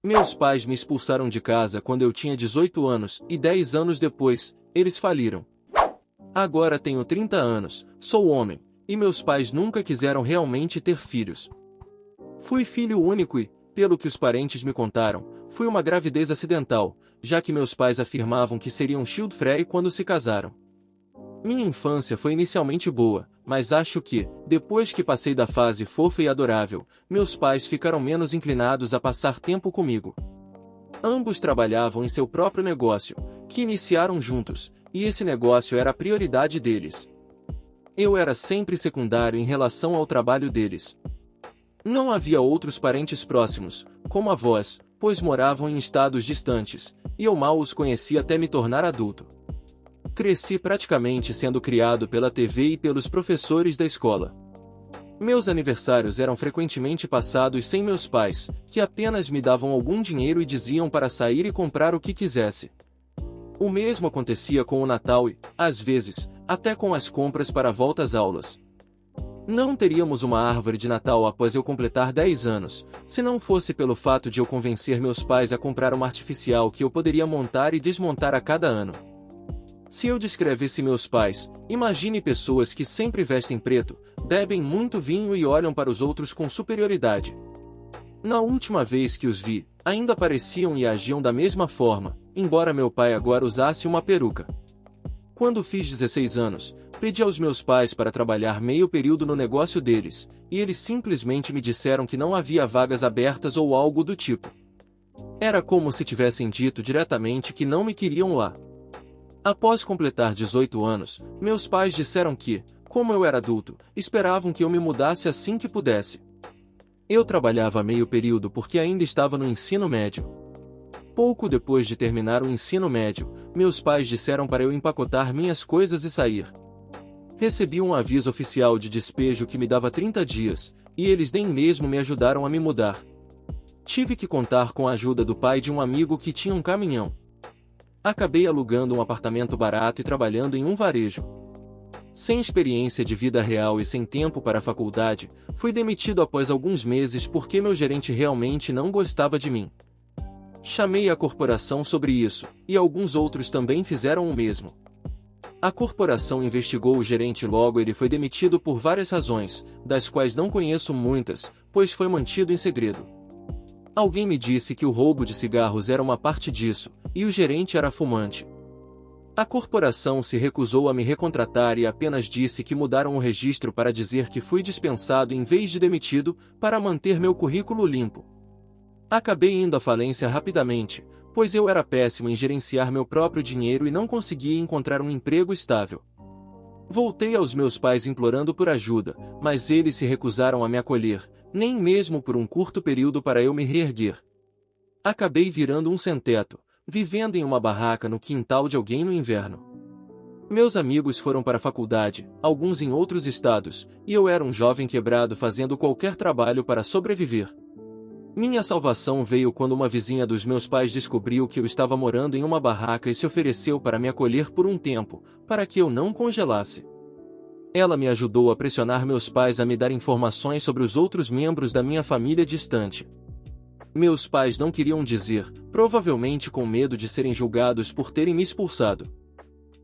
Meus pais me expulsaram de casa quando eu tinha 18 anos e 10 anos depois, eles faliram. Agora tenho 30 anos, sou homem, e meus pais nunca quiseram realmente ter filhos. Fui filho único e, pelo que os parentes me contaram, foi uma gravidez acidental, já que meus pais afirmavam que seriam childfree quando se casaram. Minha infância foi inicialmente boa, mas acho que, depois que passei da fase fofa e adorável, meus pais ficaram menos inclinados a passar tempo comigo. Ambos trabalhavam em seu próprio negócio, que iniciaram juntos, e esse negócio era a prioridade deles. Eu era sempre secundário em relação ao trabalho deles. Não havia outros parentes próximos, como avós, pois moravam em estados distantes, e eu mal os conhecia até me tornar adulto. Cresci praticamente sendo criado pela TV e pelos professores da escola. Meus aniversários eram frequentemente passados sem meus pais, que apenas me davam algum dinheiro e diziam para sair e comprar o que quisesse. O mesmo acontecia com o Natal e, às vezes, até com as compras para a volta às aulas. Não teríamos uma árvore de Natal após eu completar 10 anos, se não fosse pelo fato de eu convencer meus pais a comprar uma artificial que eu poderia montar e desmontar a cada ano. Se eu descrevesse meus pais, imagine pessoas que sempre vestem preto, bebem muito vinho e olham para os outros com superioridade. Na última vez que os vi, ainda pareciam e agiam da mesma forma, embora meu pai agora usasse uma peruca. Quando fiz 16 anos, pedi aos meus pais para trabalhar meio período no negócio deles, e eles simplesmente me disseram que não havia vagas abertas ou algo do tipo. Era como se tivessem dito diretamente que não me queriam lá. Após completar 18 anos, meus pais disseram que, como eu era adulto, esperavam que eu me mudasse assim que pudesse. Eu trabalhava meio período porque ainda estava no ensino médio. Pouco depois de terminar o ensino médio, meus pais disseram para eu empacotar minhas coisas e sair. Recebi um aviso oficial de despejo que me dava 30 dias, e eles nem mesmo me ajudaram a me mudar. Tive que contar com a ajuda do pai de um amigo que tinha um caminhão. Acabei alugando um apartamento barato e trabalhando em um varejo. Sem experiência de vida real e sem tempo para a faculdade, fui demitido após alguns meses porque meu gerente realmente não gostava de mim. Chamei a corporação sobre isso, e alguns outros também fizeram o mesmo. A corporação investigou o gerente e logo ele foi demitido por várias razões, das quais não conheço muitas, pois foi mantido em segredo. Alguém me disse que o roubo de cigarros era uma parte disso, e o gerente era fumante. A corporação se recusou a me recontratar e apenas disse que mudaram o registro para dizer que fui dispensado em vez de demitido, para manter meu currículo limpo. Acabei indo à falência rapidamente, pois eu era péssimo em gerenciar meu próprio dinheiro e não conseguia encontrar um emprego estável. Voltei aos meus pais implorando por ajuda, mas eles se recusaram a me acolher, nem mesmo por um curto período para eu me reerguer. Acabei virando um sem-teto, vivendo em uma barraca no quintal de alguém no inverno. Meus amigos foram para a faculdade, alguns em outros estados, e eu era um jovem quebrado fazendo qualquer trabalho para sobreviver. Minha salvação veio quando uma vizinha dos meus pais descobriu que eu estava morando em uma barraca e se ofereceu para me acolher por um tempo, para que eu não congelasse. Ela me ajudou a pressionar meus pais a me dar informações sobre os outros membros da minha família distante. Meus pais não queriam dizer, provavelmente com medo de serem julgados por terem me expulsado.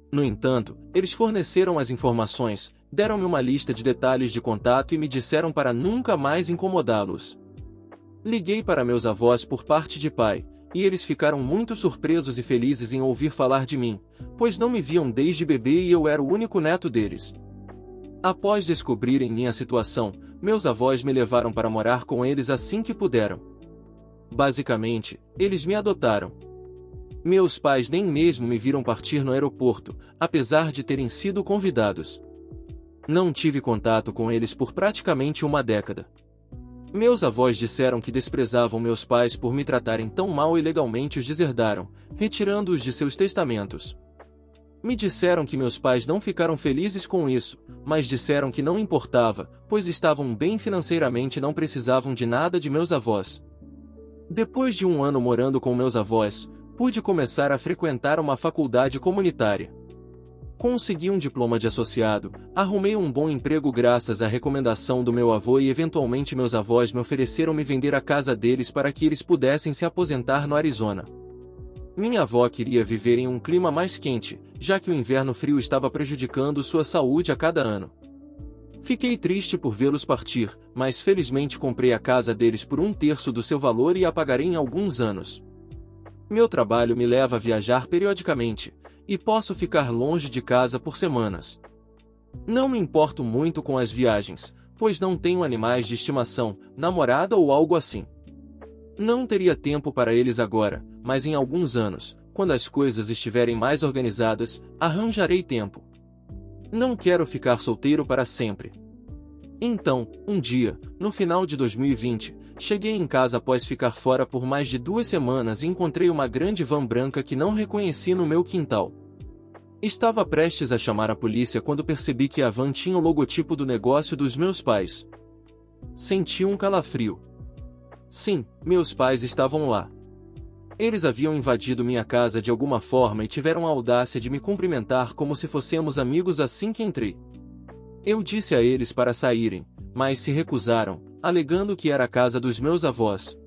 No entanto, eles forneceram as informações, deram-me uma lista de detalhes de contato e me disseram para nunca mais incomodá-los. Liguei para meus avós por parte de pai, e eles ficaram muito surpresos e felizes em ouvir falar de mim, pois não me viam desde bebê e eu era o único neto deles. Após descobrirem minha situação, meus avós me levaram para morar com eles assim que puderam. Basicamente, eles me adotaram. Meus pais nem mesmo me viram partir no aeroporto, apesar de terem sido convidados. Não tive contato com eles por praticamente uma década. Meus avós disseram que desprezavam meus pais por me tratarem tão mal e legalmente os deserdaram, retirando-os de seus testamentos. Me disseram que meus pais não ficaram felizes com isso, mas disseram que não importava, pois estavam bem financeiramente e não precisavam de nada de meus avós. Depois de um ano morando com meus avós, pude começar a frequentar uma faculdade comunitária. Consegui um diploma de associado, arrumei um bom emprego graças à recomendação do meu avô e eventualmente meus avós me ofereceram me vender a casa deles para que eles pudessem se aposentar no Arizona. Minha avó queria viver em um clima mais quente, já que o inverno frio estava prejudicando sua saúde a cada ano. Fiquei triste por vê-los partir, mas felizmente comprei a casa deles por 1/3 do seu valor e a pagarei em alguns anos. Meu trabalho me leva a viajar periodicamente, e posso ficar longe de casa por semanas. Não me importo muito com as viagens, pois não tenho animais de estimação, namorada ou algo assim. Não teria tempo para eles agora, mas em alguns anos, quando as coisas estiverem mais organizadas, arranjarei tempo. Não quero ficar solteiro para sempre. Então, um dia, no final de 2020, cheguei em casa após ficar fora por mais de 2 semanas e encontrei uma grande van branca que não reconheci no meu quintal. Estava prestes a chamar a polícia quando percebi que a van tinha o logotipo do negócio dos meus pais. Senti um calafrio. Sim, meus pais estavam lá. Eles haviam invadido minha casa de alguma forma e tiveram a audácia de me cumprimentar como se fôssemos amigos assim que entrei. Eu disse a eles para saírem, mas se recusaram, alegando que era a casa dos meus avós.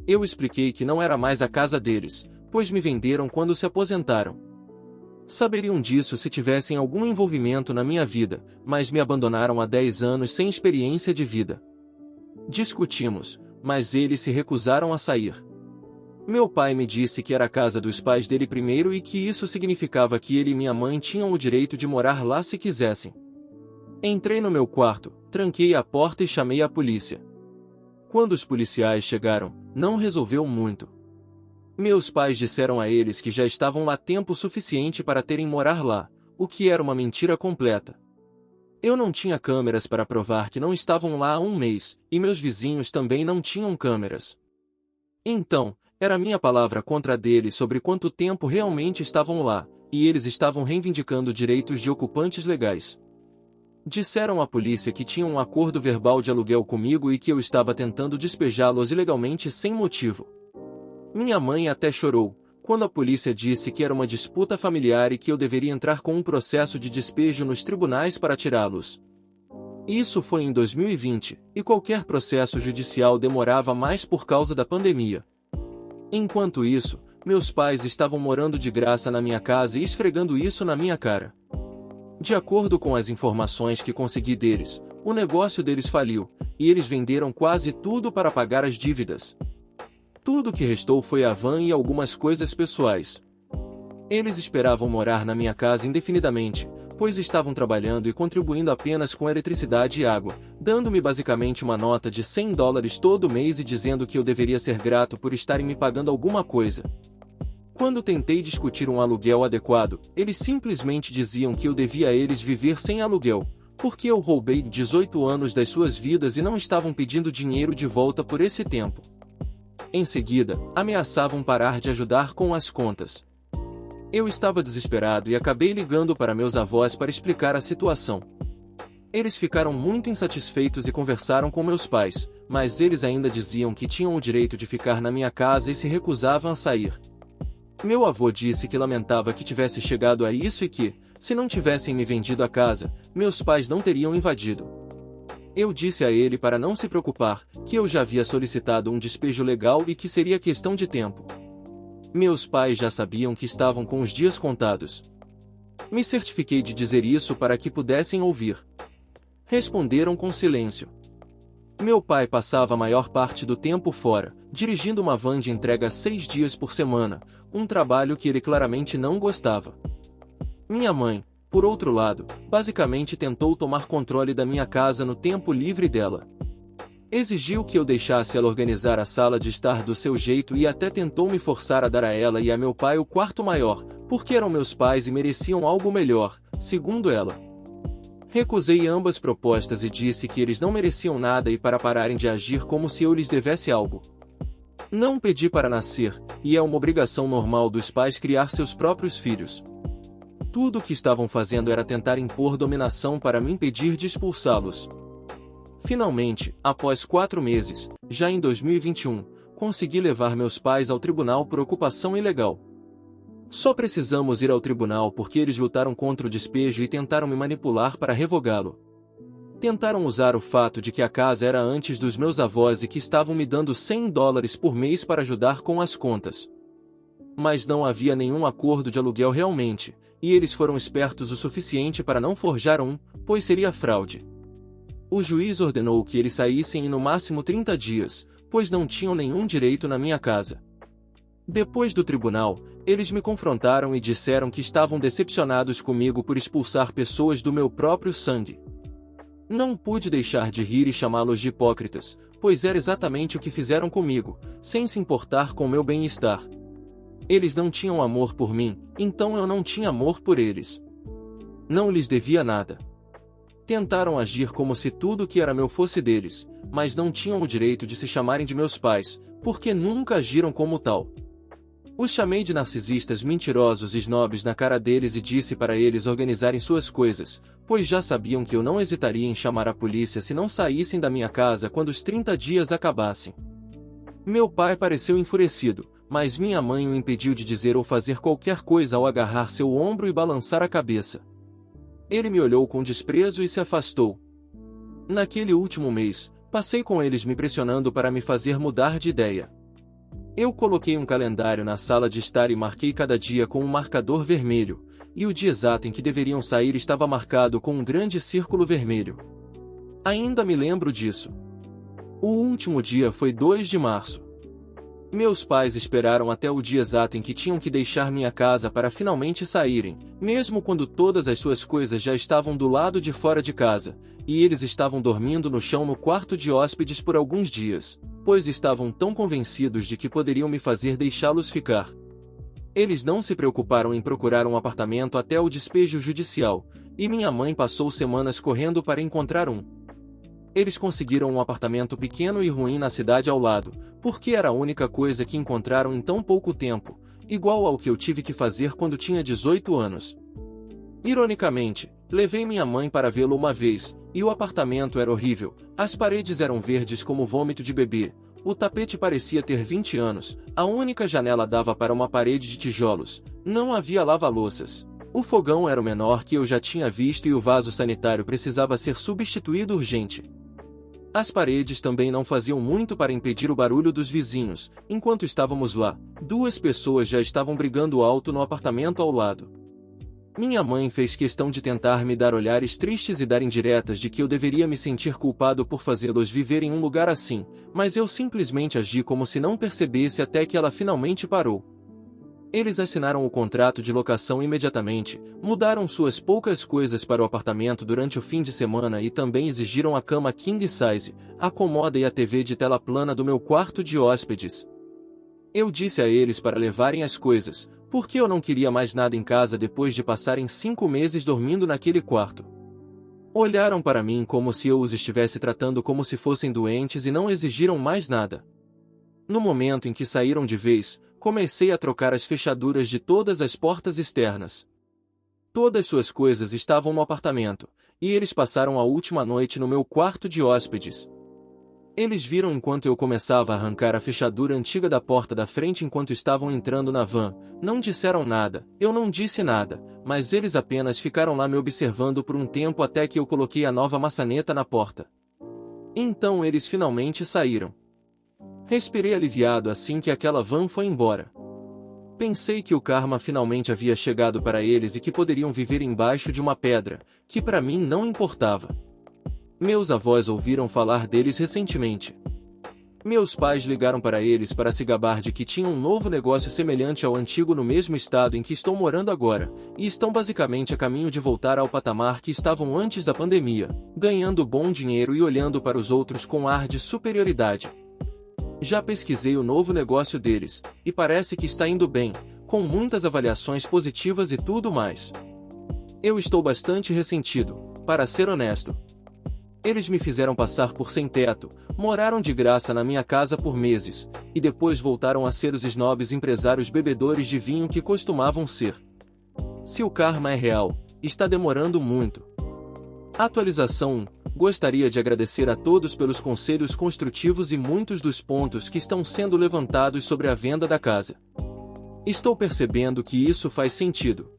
Eu expliquei que não era mais a casa deles, pois me venderam quando se aposentaram. Saberiam disso se tivessem algum envolvimento na minha vida, mas me abandonaram há 10 anos sem experiência de vida. Discutimos, mas eles se recusaram a sair. Meu pai me disse que era a casa dos pais dele primeiro e que isso significava que ele e minha mãe tinham o direito de morar lá se quisessem. Entrei no meu quarto, tranquei a porta e chamei a polícia. Quando os policiais chegaram, não resolveu muito. Meus pais disseram a eles que já estavam lá tempo suficiente para terem morar lá, o que era uma mentira completa. Eu não tinha câmeras para provar que não estavam lá há 1 mês, e meus vizinhos também não tinham câmeras. Então, era minha palavra contra a deles sobre quanto tempo realmente estavam lá, e eles estavam reivindicando direitos de ocupantes legais. Disseram à polícia que tinham um acordo verbal de aluguel comigo e que eu estava tentando despejá-los ilegalmente sem motivo. Minha mãe até chorou, quando a polícia disse que era uma disputa familiar e que eu deveria entrar com um processo de despejo nos tribunais para tirá-los. Isso foi em 2020, e qualquer processo judicial demorava mais por causa da pandemia. Enquanto isso, meus pais estavam morando de graça na minha casa e esfregando isso na minha cara. De acordo com as informações que consegui deles, o negócio deles faliu, e eles venderam quase tudo para pagar as dívidas. Tudo que restou foi a van e algumas coisas pessoais. Eles esperavam morar na minha casa indefinidamente, pois estavam trabalhando e contribuindo apenas com eletricidade e água, dando-me basicamente uma nota de $100 todo mês e dizendo que eu deveria ser grato por estarem me pagando alguma coisa. Quando tentei discutir um aluguel adequado, eles simplesmente diziam que eu devia a eles viver sem aluguel, porque eu roubei 18 anos das suas vidas e não estavam pedindo dinheiro de volta por esse tempo. Em seguida, ameaçavam parar de ajudar com as contas. Eu estava desesperado e acabei ligando para meus avós para explicar a situação. Eles ficaram muito insatisfeitos e conversaram com meus pais, mas eles ainda diziam que tinham o direito de ficar na minha casa e se recusavam a sair. Meu avô disse que lamentava que tivesse chegado a isso e que, se não tivessem me vendido a casa, meus pais não teriam invadido. Eu disse a ele para não se preocupar, que eu já havia solicitado um despejo legal e que seria questão de tempo. Meus pais já sabiam que estavam com os dias contados. Me certifiquei de dizer isso para que pudessem ouvir. Responderam com silêncio. Meu pai passava a maior parte do tempo fora, dirigindo uma van de entrega 6 dias por semana, um trabalho que ele claramente não gostava. Minha mãe, por outro lado, basicamente tentou tomar controle da minha casa no tempo livre dela. Exigiu que eu deixasse ela organizar a sala de estar do seu jeito e até tentou me forçar a dar a ela e a meu pai o quarto maior, porque eram meus pais e mereciam algo melhor, segundo ela. Recusei ambas propostas e disse que eles não mereciam nada e para pararem de agir como se eu lhes devesse algo. Não pedi para nascer, e é uma obrigação normal dos pais criar seus próprios filhos. Tudo o que estavam fazendo era tentar impor dominação para me impedir de expulsá-los. Finalmente, após 4 meses, já em 2021, consegui levar meus pais ao tribunal por ocupação ilegal. Só precisamos ir ao tribunal porque eles lutaram contra o despejo e tentaram me manipular para revogá-lo. Tentaram usar o fato de que a casa era antes dos meus avós e que estavam me dando $100 por mês para ajudar com as contas. Mas não havia nenhum acordo de aluguel realmente, e eles foram espertos o suficiente para não forjar um, pois seria fraude. O juiz ordenou que eles saíssem em no máximo 30 dias, pois não tinham nenhum direito na minha casa. Depois do tribunal, eles me confrontaram e disseram que estavam decepcionados comigo por expulsar pessoas do meu próprio sangue. Não pude deixar de rir e chamá-los de hipócritas, pois era exatamente o que fizeram comigo, sem se importar com meu bem-estar. Eles não tinham amor por mim, então eu não tinha amor por eles. Não lhes devia nada. Tentaram agir como se tudo que era meu fosse deles, mas não tinham o direito de se chamarem de meus pais, porque nunca agiram como tal. Os chamei de narcisistas mentirosos e snobs na cara deles e disse para eles organizarem suas coisas, pois já sabiam que eu não hesitaria em chamar a polícia se não saíssem da minha casa quando os 30 dias acabassem. Meu pai pareceu enfurecido, mas minha mãe o impediu de dizer ou fazer qualquer coisa ao agarrar seu ombro e balançar a cabeça. Ele me olhou com desprezo e se afastou. Naquele último mês, passei com eles me pressionando para me fazer mudar de ideia. Eu coloquei um calendário na sala de estar e marquei cada dia com um marcador vermelho, e o dia exato em que deveriam sair estava marcado com um grande círculo vermelho. Ainda me lembro disso. O último dia foi 2 de março. Meus pais esperaram até o dia exato em que tinham que deixar minha casa para finalmente saírem, mesmo quando todas as suas coisas já estavam do lado de fora de casa, e eles estavam dormindo no chão no quarto de hóspedes por alguns dias, pois estavam tão convencidos de que poderiam me fazer deixá-los ficar. Eles não se preocuparam em procurar um apartamento até o despejo judicial, e minha mãe passou semanas correndo para encontrar um. Eles conseguiram um apartamento pequeno e ruim na cidade ao lado, porque era a única coisa que encontraram em tão pouco tempo, igual ao que eu tive que fazer quando tinha 18 anos. Ironicamente, levei minha mãe para vê-lo uma vez, e o apartamento era horrível, as paredes eram verdes como vômito de bebê, o tapete parecia ter 20 anos, a única janela dava para uma parede de tijolos, não havia lava-louças. O fogão era o menor que eu já tinha visto e o vaso sanitário precisava ser substituído urgente. As paredes também não faziam muito para impedir o barulho dos vizinhos. Enquanto estávamos lá, 2 pessoas já estavam brigando alto no apartamento ao lado. Minha mãe fez questão de tentar me dar olhares tristes e dar indiretas de que eu deveria me sentir culpado por fazê-los viver em um lugar assim, mas eu simplesmente agi como se não percebesse até que ela finalmente parou. Eles assinaram o contrato de locação imediatamente, mudaram suas poucas coisas para o apartamento durante o fim de semana e também exigiram a cama king size, a comoda e a TV de tela plana do meu quarto de hóspedes. Eu disse a eles para levarem as coisas, porque eu não queria mais nada em casa depois de passarem 5 meses dormindo naquele quarto. Olharam para mim como se eu os estivesse tratando como se fossem doentes e não exigiram mais nada. No momento em que saíram de vez, comecei a trocar as fechaduras de todas as portas externas. Todas suas coisas estavam no apartamento, e eles passaram a última noite no meu quarto de hóspedes. Eles viram enquanto eu começava a arrancar a fechadura antiga da porta da frente enquanto estavam entrando na van. Não disseram nada, eu não disse nada, mas eles apenas ficaram lá me observando por um tempo até que eu coloquei a nova maçaneta na porta. Então eles finalmente saíram. Respirei aliviado assim que aquela van foi embora. Pensei que o karma finalmente havia chegado para eles e que poderiam viver embaixo de uma pedra, que para mim não importava. Meus avós ouviram falar deles recentemente. Meus pais ligaram para eles para se gabar de que tinham um novo negócio semelhante ao antigo no mesmo estado em que estou morando agora, e estão basicamente a caminho de voltar ao patamar que estavam antes da pandemia, ganhando bom dinheiro e olhando para os outros com ar de superioridade. Já pesquisei o novo negócio deles, e parece que está indo bem, com muitas avaliações positivas e tudo mais. Eu estou bastante ressentido, para ser honesto. Eles me fizeram passar por sem-teto, moraram de graça na minha casa por meses, e depois voltaram a ser os snobs empresários bebedores de vinho que costumavam ser. Se o karma é real, está demorando muito. Atualização 1. Gostaria de agradecer a todos pelos conselhos construtivos e muitos dos pontos que estão sendo levantados sobre a venda da casa. Estou percebendo que isso faz sentido.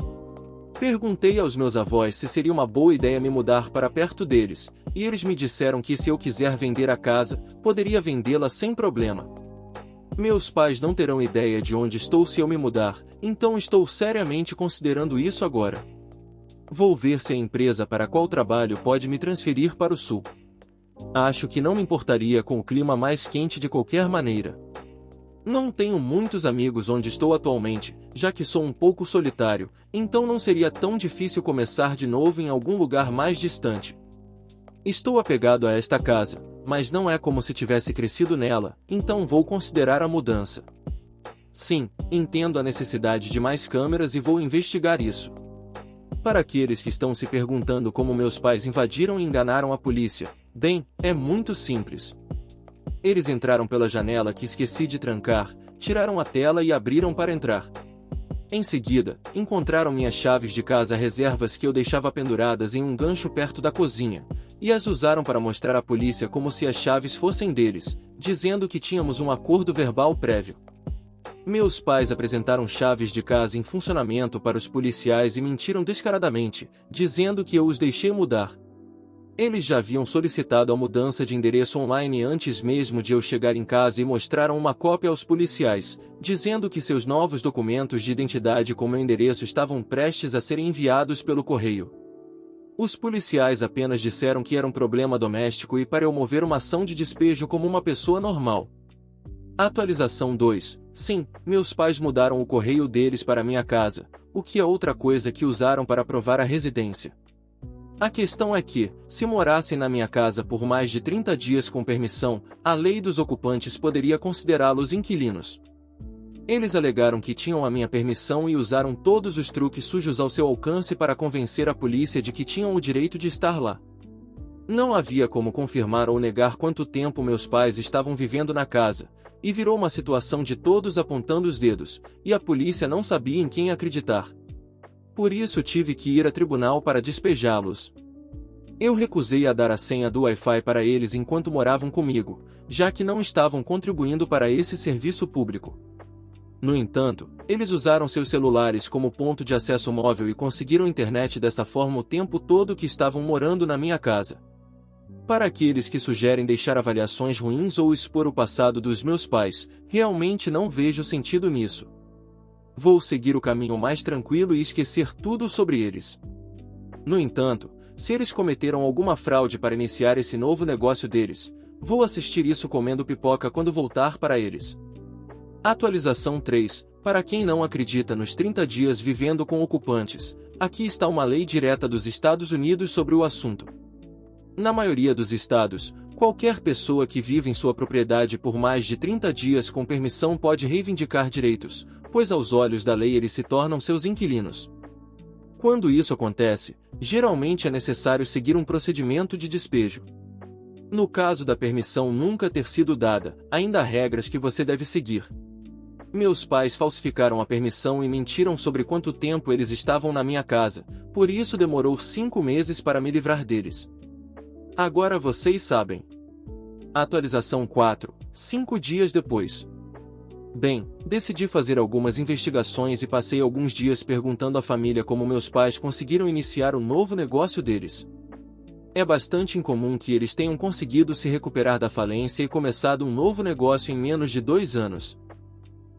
Perguntei aos meus avós se seria uma boa ideia me mudar para perto deles, e eles me disseram que se eu quiser vender a casa, poderia vendê-la sem problema. Meus pais não terão ideia de onde estou se eu me mudar, então estou seriamente considerando isso agora. Vou ver se a empresa para a qual trabalho pode me transferir para o sul. Acho que não me importaria com o clima mais quente de qualquer maneira. Não tenho muitos amigos onde estou atualmente, já que sou um pouco solitário, então não seria tão difícil começar de novo em algum lugar mais distante. Estou apegado a esta casa, mas não é como se tivesse crescido nela, então vou considerar a mudança. Sim, entendo a necessidade de mais câmeras e vou investigar isso. Para aqueles que estão se perguntando como meus pais invadiram e enganaram a polícia, bem, é muito simples. Eles entraram pela janela que esqueci de trancar, tiraram a tela e abriram para entrar. Em seguida, encontraram minhas chaves de casa reservas que eu deixava penduradas em um gancho perto da cozinha, e as usaram para mostrar à polícia como se as chaves fossem deles, dizendo que tínhamos um acordo verbal prévio. Meus pais apresentaram chaves de casa em funcionamento para os policiais e mentiram descaradamente, dizendo que eu os deixei mudar. Eles já haviam solicitado a mudança de endereço online antes mesmo de eu chegar em casa e mostraram uma cópia aos policiais, dizendo que seus novos documentos de identidade com meu endereço estavam prestes a serem enviados pelo correio. Os policiais apenas disseram que era um problema doméstico e para eu mover uma ação de despejo como uma pessoa normal. Atualização 2. Sim, meus pais mudaram o correio deles para minha casa, o que é outra coisa que usaram para provar a residência. A questão é que, se morassem na minha casa por mais de 30 dias com permissão, a lei dos ocupantes poderia considerá-los inquilinos. Eles alegaram que tinham a minha permissão e usaram todos os truques sujos ao seu alcance para convencer a polícia de que tinham o direito de estar lá. Não havia como confirmar ou negar quanto tempo meus pais estavam vivendo na casa, e virou uma situação de todos apontando os dedos, e a polícia não sabia em quem acreditar. Por isso tive que ir a tribunal para despejá-los. Eu recusei a dar a senha do Wi-Fi para eles enquanto moravam comigo, já que não estavam contribuindo para esse serviço público. No entanto, eles usaram seus celulares como ponto de acesso móvel e conseguiram internet dessa forma o tempo todo que estavam morando na minha casa. Para aqueles que sugerem deixar avaliações ruins ou expor o passado dos meus pais, realmente não vejo sentido nisso. Vou seguir o caminho mais tranquilo e esquecer tudo sobre eles. No entanto, se eles cometeram alguma fraude para iniciar esse novo negócio deles, vou assistir isso comendo pipoca quando voltar para eles. Atualização 3. Para quem não acredita nos 30 dias vivendo com ocupantes, aqui está uma lei direta dos Estados Unidos sobre o assunto. Na maioria dos estados, qualquer pessoa que vive em sua propriedade por mais de 30 dias com permissão pode reivindicar direitos, pois aos olhos da lei eles se tornam seus inquilinos. Quando isso acontece, geralmente é necessário seguir um procedimento de despejo. No caso da permissão nunca ter sido dada, ainda há regras que você deve seguir. Meus pais falsificaram a permissão e mentiram sobre quanto tempo eles estavam na minha casa, por isso demorou 5 meses para me livrar deles. Agora vocês sabem. Atualização 4. 5 dias depois. Bem, decidi fazer algumas investigações e passei alguns dias perguntando à família como meus pais conseguiram iniciar o novo negócio deles. É bastante incomum que eles tenham conseguido se recuperar da falência e começado um novo negócio em menos de 2 anos.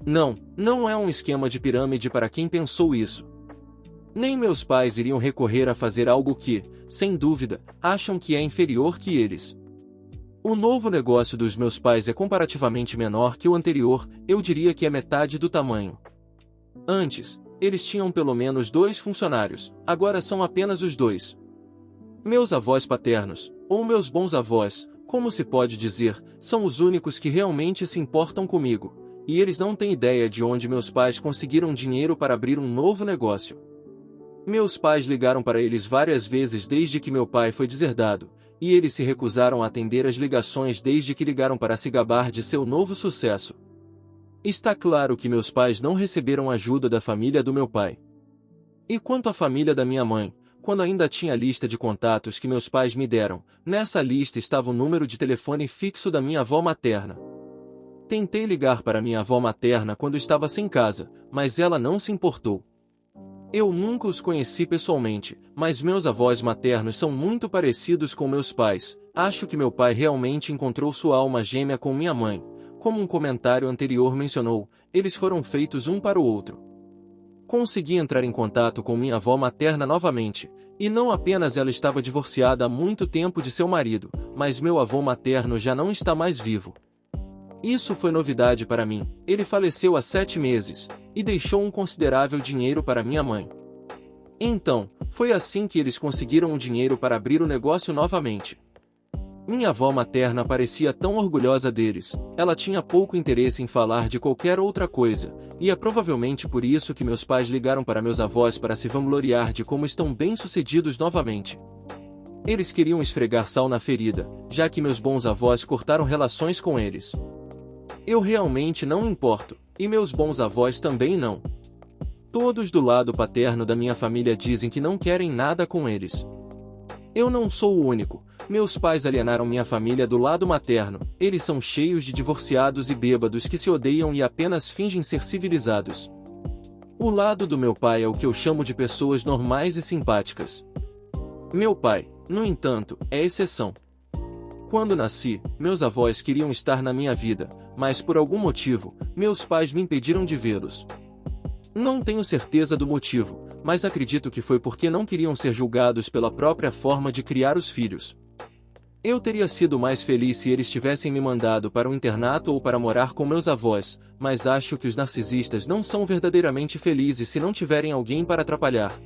Não é um esquema de pirâmide para quem pensou isso. Nem meus pais iriam recorrer a fazer algo que, sem dúvida, acham que é inferior que eles. O novo negócio dos meus pais é comparativamente menor que o anterior, eu diria que é metade do tamanho. Antes, eles tinham pelo menos 2 funcionários, agora são apenas os 2. Meus avós paternos, ou meus bons avós, como se pode dizer, são os únicos que realmente se importam comigo, e eles não têm ideia de onde meus pais conseguiram dinheiro para abrir um novo negócio. Meus pais ligaram para eles várias vezes desde que meu pai foi deserdado, e eles se recusaram a atender as ligações desde que ligaram para se gabar de seu novo sucesso. Está claro que meus pais não receberam ajuda da família do meu pai. E quanto à família da minha mãe, quando ainda tinha a lista de contatos que meus pais me deram, nessa lista estava o número de telefone fixo da minha avó materna. Tentei ligar para minha avó materna quando estava sem casa, mas ela não se importou. Eu nunca os conheci pessoalmente, mas meus avós maternos são muito parecidos com meus pais. Acho que meu pai realmente encontrou sua alma gêmea com minha mãe. Como um comentário anterior mencionou, eles foram feitos um para o outro. Consegui entrar em contato com minha avó materna novamente, e não apenas ela estava divorciada há muito tempo de seu marido, mas meu avô materno já não está mais vivo. Isso foi novidade para mim. Ele faleceu há 7 meses, e deixou um considerável dinheiro para minha mãe. Então, foi assim que eles conseguiram o dinheiro para abrir o negócio novamente. Minha avó materna parecia tão orgulhosa deles, ela tinha pouco interesse em falar de qualquer outra coisa, e é provavelmente por isso que meus pais ligaram para meus avós para se vangloriar de como estão bem-sucedidos novamente. Eles queriam esfregar sal na ferida, já que meus bons avós cortaram relações com eles. Eu realmente não me importo, e meus bons avós também não. Todos do lado paterno da minha família dizem que não querem nada com eles. Eu não sou o único. Meus pais alienaram minha família do lado materno. Eles são cheios de divorciados e bêbados que se odeiam e apenas fingem ser civilizados. O lado do meu pai é o que eu chamo de pessoas normais e simpáticas. Meu pai, no entanto, é exceção. Quando nasci, meus avós queriam estar na minha vida, mas por algum motivo, meus pais me impediram de vê-los. Não tenho certeza do motivo, mas acredito que foi porque não queriam ser julgados pela própria forma de criar os filhos. Eu teria sido mais feliz se eles tivessem me mandado para um internato ou para morar com meus avós, mas acho que os narcisistas não são verdadeiramente felizes se não tiverem alguém para atrapalhar.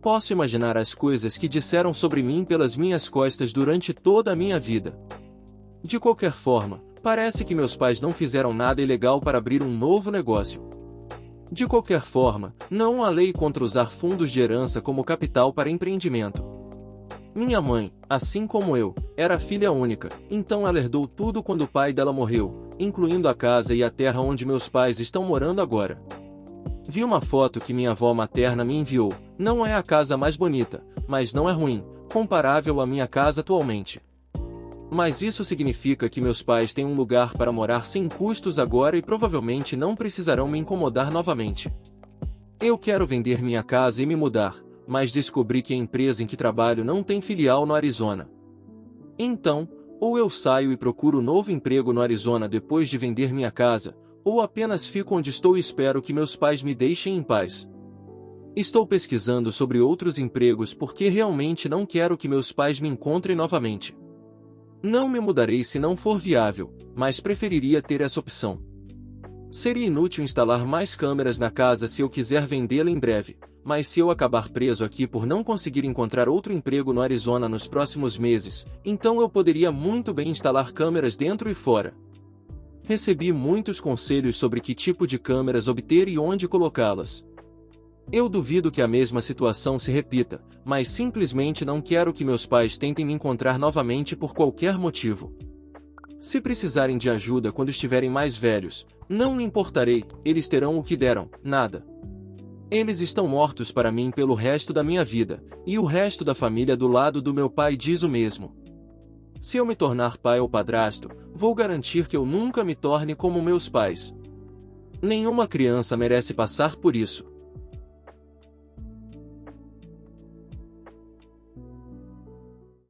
Posso imaginar as coisas que disseram sobre mim pelas minhas costas durante toda a minha vida. De qualquer forma, parece que meus pais não fizeram nada ilegal para abrir um novo negócio. De qualquer forma, não há lei contra usar fundos de herança como capital para empreendimento. Minha mãe, assim como eu, era filha única, então ela herdou tudo quando o pai dela morreu, incluindo a casa e a terra onde meus pais estão morando agora. Vi uma foto que minha avó materna me enviou. Não é a casa mais bonita, mas não é ruim, comparável à minha casa atualmente. Mas isso significa que meus pais têm um lugar para morar sem custos agora e provavelmente não precisarão me incomodar novamente. Eu quero vender minha casa e me mudar, mas descobri que a empresa em que trabalho não tem filial no Arizona. Então, ou eu saio e procuro novo emprego no Arizona depois de vender minha casa, ou apenas fico onde estou e espero que meus pais me deixem em paz. Estou pesquisando sobre outros empregos porque realmente não quero que meus pais me encontrem novamente. Não me mudarei se não for viável, mas preferiria ter essa opção. Seria inútil instalar mais câmeras na casa se eu quiser vendê-la em breve, mas se eu acabar preso aqui por não conseguir encontrar outro emprego no Arizona nos próximos meses, então eu poderia muito bem instalar câmeras dentro e fora. Recebi muitos conselhos sobre que tipo de câmeras obter e onde colocá-las. Eu duvido que a mesma situação se repita, mas simplesmente não quero que meus pais tentem me encontrar novamente por qualquer motivo. Se precisarem de ajuda quando estiverem mais velhos, não me importarei, eles terão o que deram, nada. Eles estão mortos para mim pelo resto da minha vida, e o resto da família do lado do meu pai diz o mesmo. Se eu me tornar pai ou padrasto, vou garantir que eu nunca me torne como meus pais. Nenhuma criança merece passar por isso.